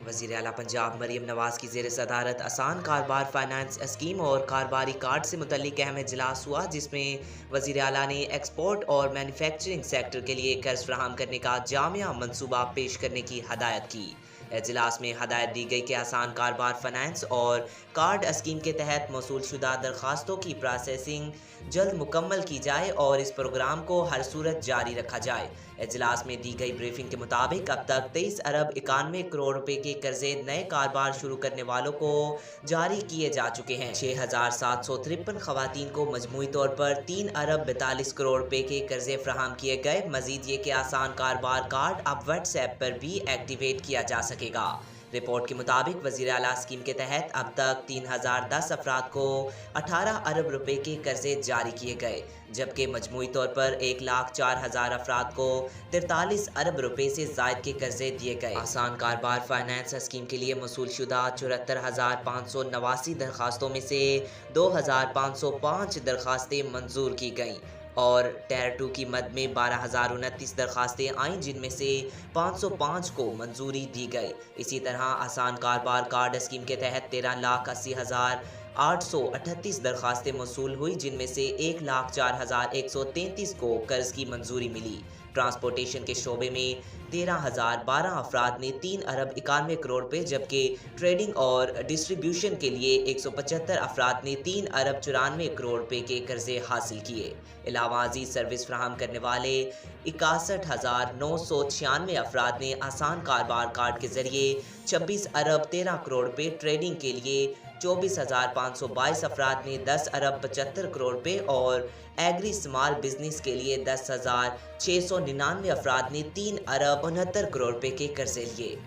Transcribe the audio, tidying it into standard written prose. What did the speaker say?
वज़ीर आला पंजाब मरीम नवाज की ज़ेर सदारत आसान कारोबार फाइनेंस स्कीम और कारोबारी कार्ड से मुतल्लिक अहम इजलास हुआ, जिसमें वज़ीर आला ने एक्सपोर्ट और मैन्युफैक्चरिंग सेक्टर के लिए कर्ज फराहम करने का जामिया मनसूबा पेश करने की हदायत की। इजलास में हदायत दी गई कि आसान कारोबार फाइनेंस और कार्ड स्कीम के तहत मौसूल शुदा दरखास्तों की प्रोसेसिंग जल्द मुकम्मल की जाए और इस प्रोग्राम को हर सूरत जारी रखा जाए। इजलास में दी गई ब्रीफिंग के मुताबिक अब तक 23 अरब 91 करोड़ रुपए के कर्जे नए कारोबार शुरू करने वालों को जारी किए जा चुके हैं। 6,753 खवातीन को मजमूई तौर पर 3 अरब 42 करोड़ रुपए के कर्जे फराहम किए गए। मजीद ये कि आसान कारोबार कार्ड अब व्हाट्सएप पर भी एक्टिवेट किया जा सकेगा। रिपोर्ट के मुताबिक वज़ीर आला स्कीम के तहत अब तक 3010 अफराद को 18 अरब रुपए के कर्जे जारी किए गए, जबकि मजमूई तौर पर 1,04,000 अफराद को 43 अरब रुपए से ज़ायद के कर्जे दिए गए। आसान कारोबार फाइनेंस स्कीम के लिए मौसूल शुदा 74,589 दरखास्तों में से 2,505 दरखास्तें मंजूर की गईं और टायर 2 की मद में 12,029 दरखास्तें आईं, जिनमें से 505 को मंजूरी दी गई। इसी तरह आसान कारोबार कार्ड स्कीम के तहत 13,80,838 दरखास्तें मौसूल हुई, जिनमें से 1,04,133 को कर्ज की मंजूरी मिली। ट्रांसपोर्टेशन के शोबे में 13,012 अफराद ने 3 अरब 91 करोड़ रुपए, जबकि ट्रेडिंग और डिस्ट्रीब्यूशन के लिए 175 अफराद ने 3 अरब 94 करोड़ रुपए के कर्जे हासिल किए। अलावा अजीज सर्विस फराहम करने वाले 61,996 अफराद ने आसान कारोबार कार्ड के जरिए 26 अरब 13 करोड़ रुपए, ट्रेडिंग के लिए 24,522 अफराद ने 10 अरब 75 करोड़ रुपए और एग्री स्मॉल बिजनेस के लिए 10,699 अफराद ने 3 अरब 69 करोड़ रुपए के कर्जे लिए।